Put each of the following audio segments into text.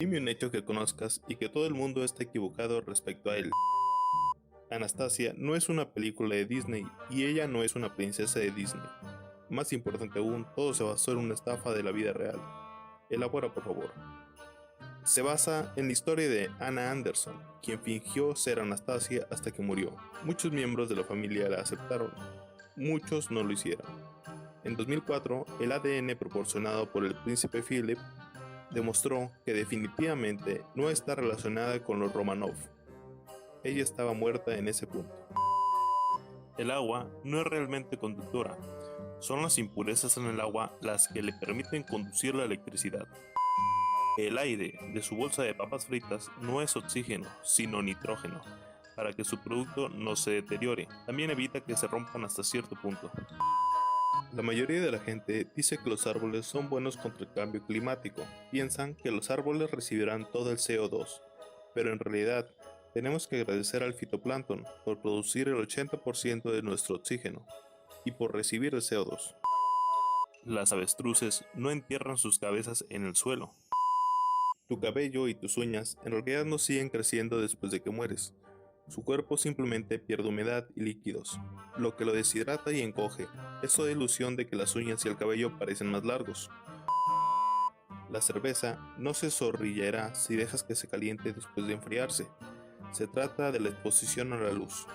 Dime un hecho que conozcas y que todo el mundo está equivocado respecto a él. Anastasia no es una película de Disney y ella no es una princesa de Disney. Más importante aún, todo se basó en una estafa de la vida real. Elabora, por favor. Se basa en la historia de Anna Anderson, quien fingió ser Anastasia hasta que murió. Muchos miembros de la familia la aceptaron, muchos no lo hicieron. En 2004, el ADN proporcionado por el príncipe Philip demostró que definitivamente no está relacionada con los Romanov. Ella estaba muerta en ese punto. El agua no es realmente conductora, son las impurezas en el agua las que le permiten conducir la electricidad. El aire de su bolsa de papas fritas no es oxígeno, sino nitrógeno, para que su producto no se deteriore. También evita que se rompan hasta cierto punto. La mayoría de la gente dice que los árboles son buenos contra el cambio climático. Piensan que los árboles recibirán todo el CO2, pero en realidad tenemos que agradecer al fitoplancton por producir el 80% de nuestro oxígeno y por recibir el CO2. Las avestruces no entierran sus cabezas en el suelo. Tu cabello y tus uñas en realidad no siguen creciendo después de que mueres. Su cuerpo simplemente pierde humedad y líquidos, lo que lo deshidrata y encoge. Eso da ilusión de que las uñas y el cabello parecen más largos. La cerveza no se zorrillará si dejas que se caliente después de enfriarse. Se trata de la exposición a la luz.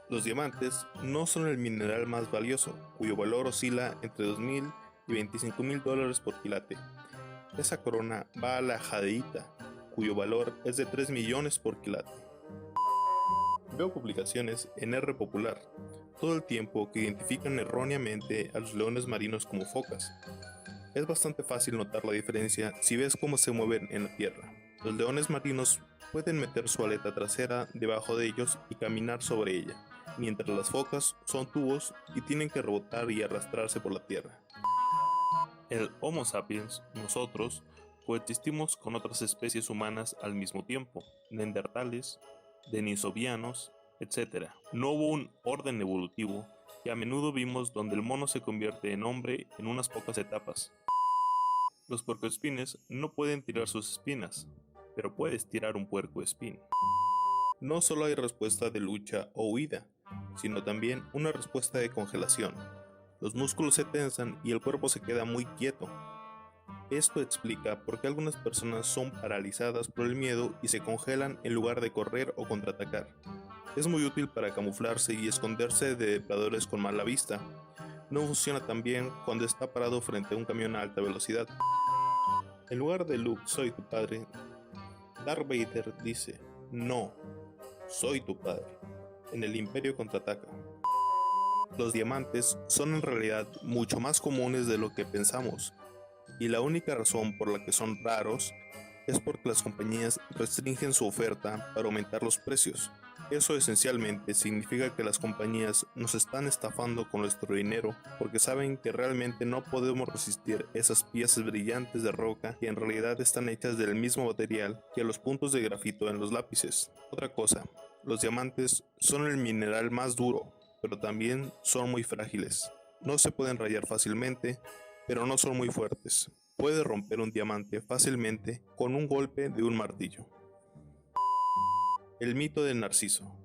Los diamantes no son el mineral más valioso, cuyo valor oscila entre $2,000 y $25,000 por quilate. Esa corona va a la jadeíta, cuyo valor es de 3 millones por quilate. Veo publicaciones en R Popular todo el tiempo que identifican erróneamente a los leones marinos como focas. Es bastante fácil notar la diferencia si ves cómo se mueven en la tierra. Los leones marinos pueden meter su aleta trasera debajo de ellos y caminar sobre ella, mientras las focas son tubos y tienen que rebotar y arrastrarse por la tierra. El Homo sapiens, nosotros, coexistimos con otras especies humanas al mismo tiempo, neandertales, denisovianos, etc. No hubo un orden evolutivo que a menudo vimos donde el mono se convierte en hombre en unas pocas etapas. Los puercoespines no pueden tirar sus espinas, pero puedes tirar un puercoespín. No solo hay respuesta de lucha o huida, sino también una respuesta de congelación. Los músculos se tensan y el cuerpo se queda muy quieto. Esto explica por qué algunas personas son paralizadas por el miedo y se congelan en lugar de correr o contraatacar. Es muy útil para camuflarse y esconderse de depredadores con mala vista. No funciona tan bien cuando está parado frente a un camión a alta velocidad. En lugar de Luke, soy tu padre, Darth Vader dice, no, soy tu padre. En el Imperio contraataca. Los diamantes son en realidad mucho más comunes de lo que pensamos, y la única razón por la que son raros es porque las compañías restringen su oferta para aumentar los precios. Eso esencialmente significa que las compañías nos están estafando con nuestro dinero porque saben que realmente no podemos resistir esas piezas brillantes de roca que en realidad están hechas del mismo material que los puntos de grafito en los lápices. Otra cosa, los diamantes son el mineral más duro, pero también son muy frágiles. No se pueden rayar fácilmente, pero no son muy fuertes. Puede romper un diamante fácilmente con un golpe de un martillo. El mito del Narciso.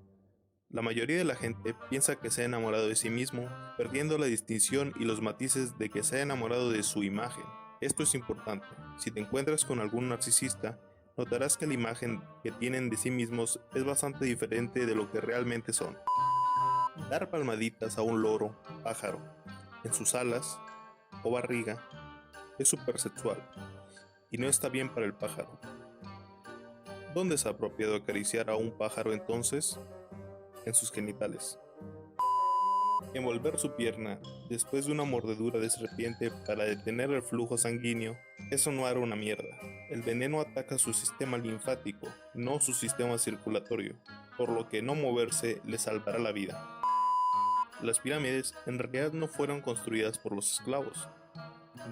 La mayoría de la gente piensa que se ha enamorado de sí mismo, perdiendo la distinción y los matices de que se ha enamorado de su imagen. Esto es importante. Si te encuentras con algún narcisista, notarás que la imagen que tienen de sí mismos es bastante diferente de lo que realmente son. Dar palmaditas a un loro, pájaro, en sus alas o barriga es supersexual y no está bien para el pájaro. ¿Dónde es apropiado acariciar a un pájaro entonces? En sus genitales. Envolver su pierna después de una mordedura de serpiente para detener el flujo sanguíneo, eso no hará una mierda. El veneno ataca su sistema linfático, no su sistema circulatorio, por lo que no moverse le salvará la vida. Las pirámides en realidad no fueron construidas por los esclavos.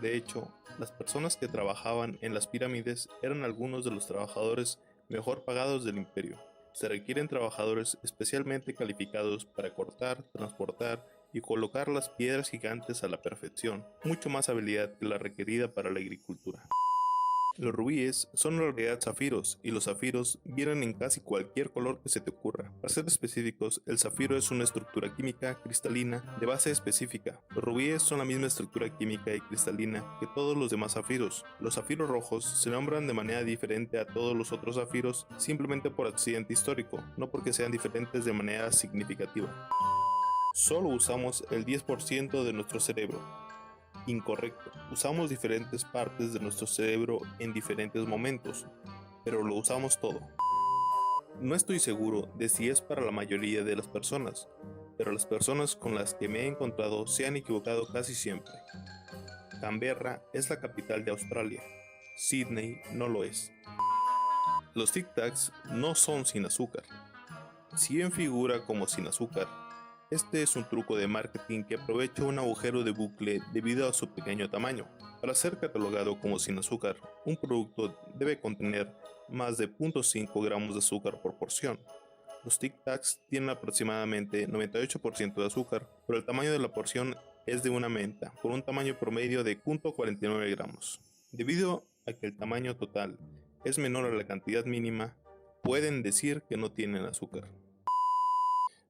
De hecho, las personas que trabajaban en las pirámides eran algunos de los trabajadores mejor pagados del imperio. Se requieren trabajadores especialmente calificados para cortar, transportar y colocar las piedras gigantes a la perfección, mucho más habilidad que la requerida para la agricultura. Los rubíes son en realidad zafiros, y los zafiros vienen en casi cualquier color que se te ocurra. Para ser específicos, el zafiro es una estructura química cristalina de base específica. Los rubíes son la misma estructura química y cristalina que todos los demás zafiros. Los zafiros rojos se nombran de manera diferente a todos los otros zafiros simplemente por accidente histórico, no porque sean diferentes de manera significativa. Solo usamos el 10% de nuestro cerebro. Incorrecto. Usamos diferentes partes de nuestro cerebro en diferentes momentos, pero lo usamos todo. No estoy seguro de si es para la mayoría de las personas, pero las personas con las que me he encontrado se han equivocado casi siempre. Canberra es la capital de Australia. Sydney no lo es. Los Tic Tacs no son sin azúcar. Si bien figura como sin azúcar, este es un truco de marketing que aprovecha un agujero de bucle debido a su pequeño tamaño. Para ser catalogado como sin azúcar, un producto debe contener más de 0.5 gramos de azúcar por porción. Los Tic Tacs tienen aproximadamente 98% de azúcar, pero el tamaño de la porción es de una menta, con un tamaño promedio de 0.49 gramos. Debido a que el tamaño total es menor a la cantidad mínima, pueden decir que no tienen azúcar.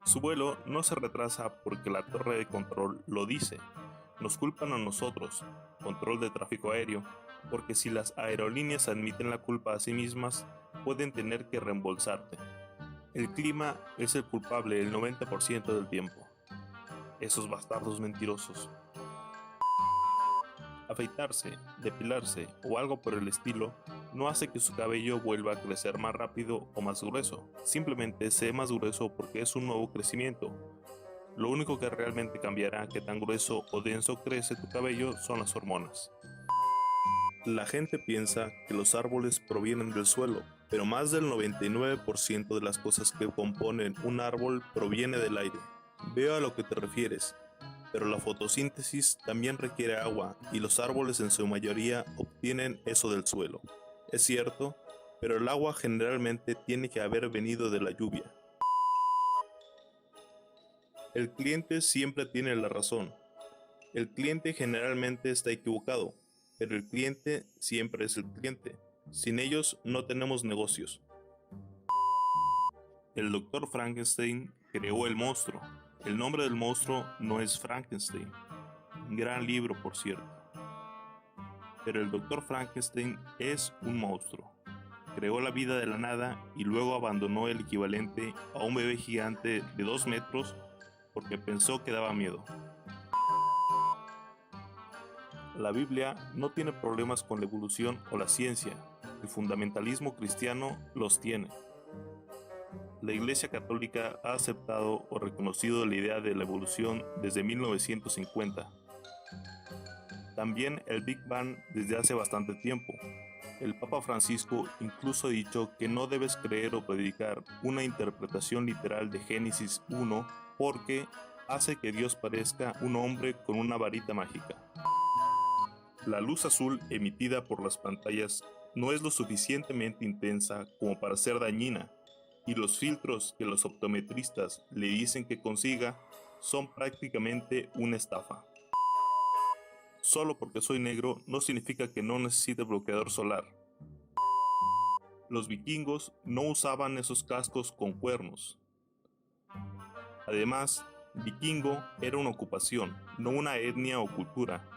Su vuelo no se retrasa porque la torre de control lo dice. Nos culpan a nosotros, control de tráfico aéreo, porque si las aerolíneas admiten la culpa a sí mismas, pueden tener que reembolsarte. El clima es el culpable el 90% del tiempo. Esos bastardos mentirosos. Afeitarse, depilarse o algo por el estilo no hace que su cabello vuelva a crecer más rápido o más grueso. Simplemente se ve más grueso porque es un nuevo crecimiento. Lo único que realmente cambiará qué tan grueso o denso crece tu cabello son las hormonas. La gente piensa que los árboles provienen del suelo, pero más del 99% de las cosas que componen un árbol proviene del aire. Veo a lo que te refieres. Pero la fotosíntesis también requiere agua y los árboles en su mayoría obtienen eso del suelo. Es cierto, pero el agua generalmente tiene que haber venido de la lluvia. El cliente siempre tiene la razón. El cliente generalmente está equivocado, pero el cliente siempre es el cliente. Sin ellos no tenemos negocios. El doctor Frankenstein creó el monstruo. El nombre del monstruo no es Frankenstein. Un gran libro, por cierto. Pero el Dr. Frankenstein es un monstruo. Creó la vida de la nada y luego abandonó el equivalente a un bebé gigante de 2 metros porque pensó que daba miedo. La Biblia no tiene problemas con la evolución o la ciencia. El fundamentalismo cristiano los tiene. La Iglesia Católica ha aceptado o reconocido la idea de la evolución desde 1950. También el Big Bang desde hace bastante tiempo. El Papa Francisco incluso ha dicho que no debes creer o predicar una interpretación literal de Génesis 1 porque hace que Dios parezca un hombre con una varita mágica. La luz azul emitida por las pantallas no es lo suficientemente intensa como para ser dañina, y los filtros que los optometristas le dicen que consiga son prácticamente una estafa. Solo porque soy negro no significa que no necesite bloqueador solar. Los vikingos no usaban esos cascos con cuernos. Además, vikingo era una ocupación, no una etnia o cultura.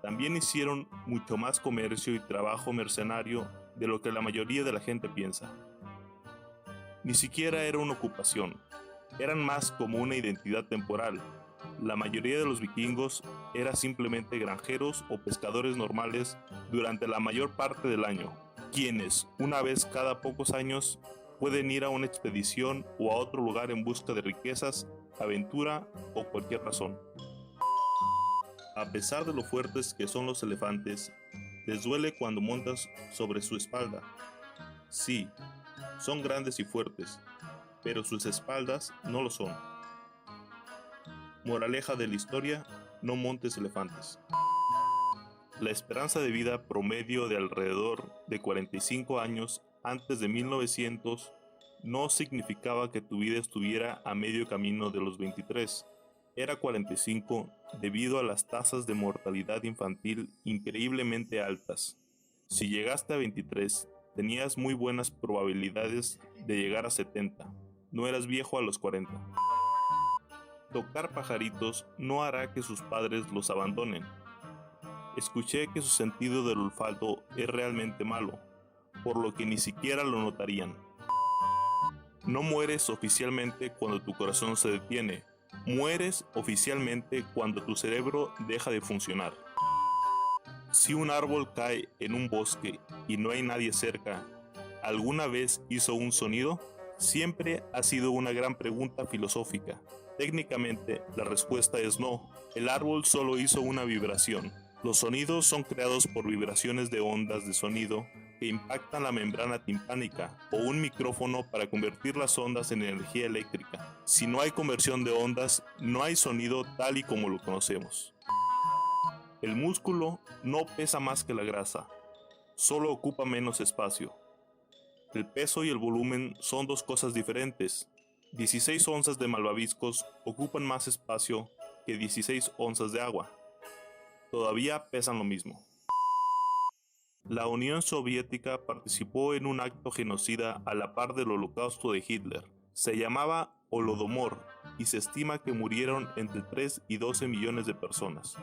También hicieron mucho más comercio y trabajo mercenario de lo que la mayoría de la gente piensa. Ni siquiera era una ocupación, eran más como una identidad temporal. La mayoría de los vikingos eran simplemente granjeros o pescadores normales durante la mayor parte del año, quienes, una vez cada pocos años, pueden ir a una expedición o a otro lugar en busca de riquezas, aventura o cualquier razón. A pesar de lo fuertes que son los elefantes, les duele cuando montas sobre su espalda. Sí, son grandes y fuertes, pero sus espaldas no lo son. Moraleja de la historia, no montes elefantes. La esperanza de vida promedio de alrededor de 45 años antes de 1900 no significaba que tu vida estuviera a medio camino de los 23. Era 45 debido a las tasas de mortalidad infantil increíblemente altas. Si llegaste a 23, tenías muy buenas probabilidades de llegar a 70. No eras viejo a los 40. Tocar pajaritos no hará que sus padres los abandonen. Escuché que su sentido del olfato es realmente malo, por lo que ni siquiera lo notarían. No mueres oficialmente cuando tu corazón se detiene. Mueres oficialmente cuando tu cerebro deja de funcionar. Si un árbol cae en un bosque y no hay nadie cerca, ¿alguna vez hizo un sonido? Siempre ha sido una gran pregunta filosófica. Técnicamente, la respuesta es no. El árbol solo hizo una vibración. Los sonidos son creados por vibraciones de ondas de sonido que impactan la membrana timpánica o un micrófono para convertir las ondas en energía eléctrica. Si no hay conversión de ondas, no hay sonido tal y como lo conocemos. El músculo no pesa más que la grasa, solo ocupa menos espacio. El peso y el volumen son dos cosas diferentes. 16 onzas de malvaviscos ocupan más espacio que 16 onzas de agua. Todavía pesan lo mismo. La Unión Soviética participó en un acto genocida a la par del Holocausto de Hitler. Se llamaba Holodomor y se estima que murieron entre 3 y 12 millones de personas.